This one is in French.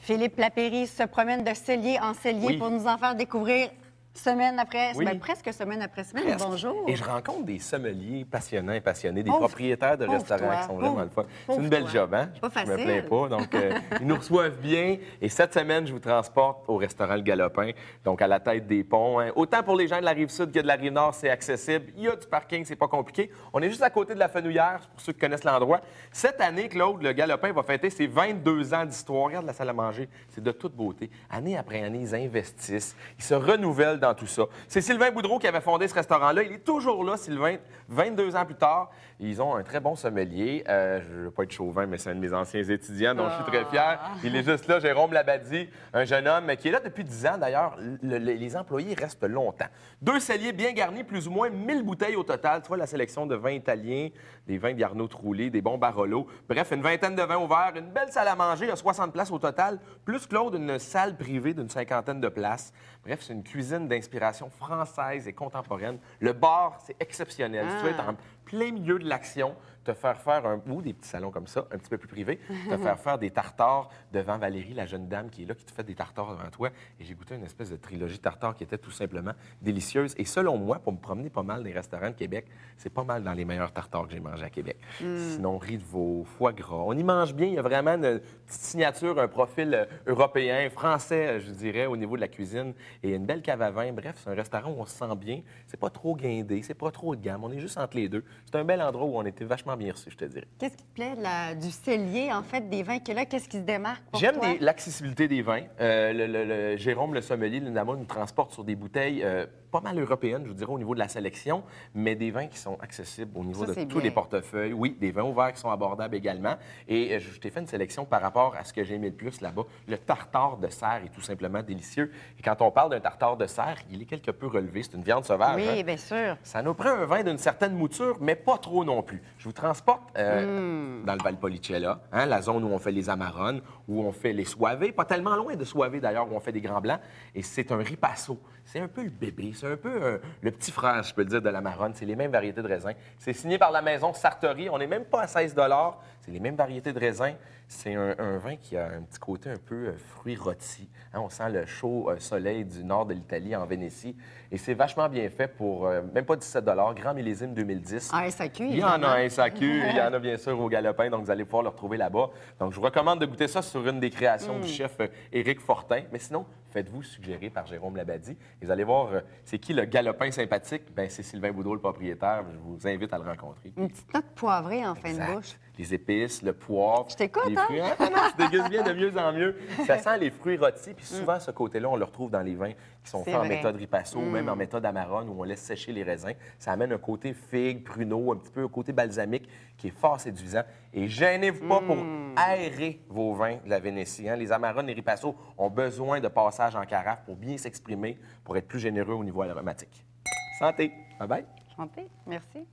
Philippe Lapéry se promène de cellier en cellier Oui. pour nous en faire découvrir semaine après Oui. ben, presque semaine après semaine. Presque. Bonjour. Et je rencontre des sommeliers passionnants et passionnés, des Pauvre- propriétaires de pauvre restaurants toi, qui sont pauvre- vraiment le fun. C'est pauvre une belle toi. job, hein? Pas Je me facile. plains pas. Donc, ils nous reçoivent bien. Et cette semaine, je vous transporte au restaurant Le Galopin, donc à la tête des ponts. Hein. Autant pour les gens de la Rive-Sud que de la Rive-Nord, c'est accessible. Il y a du parking, c'est pas compliqué. On est juste à côté de la Fenouillère, pour ceux qui connaissent l'endroit. Cette année, Claude, Le Galopin va fêter ses 22 ans d'histoire. Regarde la salle à manger, c'est de toute beauté. Année après année, ils investissent, ils se renouvellent dans tout ça. C'est Sylvain Boudreau qui avait fondé ce restaurant-là. Il est toujours là, Sylvain, 22 ans plus tard. Ils ont un très bon sommelier. Je ne veux pas être chauvin, mais c'est un de mes anciens étudiants dont je suis très fier. Il est juste là, Jérôme Labadie, un jeune homme qui est là depuis 10 ans. D'ailleurs, les employés restent longtemps. 2 celliers bien garnis, plus ou moins 1000 bouteilles au total. Tu vois, la sélection de vins italiens, des vins d'Arnaud Trulli, des bons Barolo. Bref, une vingtaine de vins ouverts, une belle salle à manger, il y a 60 places au total, plus Claude, une salle privée d'une 50aine de places. Bref, c'est une cuisine d'inspiration française et contemporaine. Le bar, c'est exceptionnel. Si tu veux être en plein milieu de l'action, te faire faire ou des petits salons comme ça, un petit peu plus privés, te faire faire des tartares devant Valérie, la jeune dame qui est là, qui te fait des tartares devant toi. Et j'ai goûté une espèce de trilogie tartare qui était tout simplement délicieuse. Et selon moi, pour me promener pas mal dans les restaurants de Québec, c'est pas mal dans les meilleurs tartares que j'ai mangés à Québec. Sinon, riz de veau, foie gras. On y mange bien. Il y a vraiment une petite signature, un profil européen, français, je dirais, au niveau de la cuisine. Et une belle cave à vin. Bref, c'est un restaurant où on se sent bien. C'est pas trop guindé, c'est pas trop de gamme. On est juste entre les deux. C'est un bel endroit où on était vachement bien reçus, je te dirais. Qu'est-ce qui te plaît du cellier, en fait, des vins que là? Qu'est-ce qui se démarque pour J'aime toi? l'accessibilité des vins. Jérôme, le sommelier, Linama, nous transporte sur des bouteilles pas mal européennes, je vous dirais, au niveau de la sélection, mais des vins qui sont accessibles au niveau Ça, de c'est tous bien. les portefeuilles. Oui, des vins ouverts qui sont abordables également. Et je t'ai fait une sélection par rapport à ce que j'ai aimé le plus là-bas. Le tartare de cerf est tout simplement délicieux. Et quand on parle d'un tartare de cerf, il est quelque peu relevé. C'est une viande sauvage. Oui, hein. bien sûr. Ça nous prend un vin d'une certaine mouture, mais pas trop non plus. Je vous transporte dans le Valpolicella, hein, la zone où on fait les Amarones, où on fait les soivés, pas tellement loin de soivés d'ailleurs, où on fait des grands blancs. Et c'est un ripasso. C'est un peu le bébé, c'est un peu le petit frère, je peux le dire, de l'Amarone. C'est les mêmes variétés de raisins. C'est signé par la maison Sartori. On n'est même pas à 16 $. C'est les mêmes variétés de raisins. C'est un vin qui a un petit côté un peu fruits rôtis. Hein, on sent le chaud soleil du nord de l'Italie, en Vénétie. Et c'est vachement bien fait pour même pas 17 $, grand millésime 2010. En SAQ, Il y en a évidemment. un SAQ, il y en a bien sûr au Galopin, donc vous allez pouvoir le retrouver là-bas. Donc je vous recommande de goûter ça sur une des créations du chef Éric Fortin. Mais sinon, faites-vous suggérer par Jérôme Labadie. Et vous allez voir, c'est qui le Galopin sympathique? Ben c'est Sylvain Boudreau, le propriétaire. Je vous invite à le rencontrer. Une petite note poivrée en fin de Exact. bouche. Les épices, le poivre. Je t'écoute, les hein? fruits. Ah, non, tu dégustes bien de mieux en mieux. Ça sent les fruits rôtis. Puis souvent, ce côté-là, on le retrouve dans les vins qui sont C'est faits en vrai. méthode ripasso ou même en méthode amarone où on laisse sécher les raisins. Ça amène un côté figue, pruneau, un petit peu un côté balsamique qui est fort séduisant. Et gênez-vous pas pour aérer vos vins de la Vénétie. Hein. Les amarones et ripasso ont besoin de passage en carafe pour bien s'exprimer, pour être plus généreux au niveau aromatique. Santé! Bye bye! Chantez. Merci.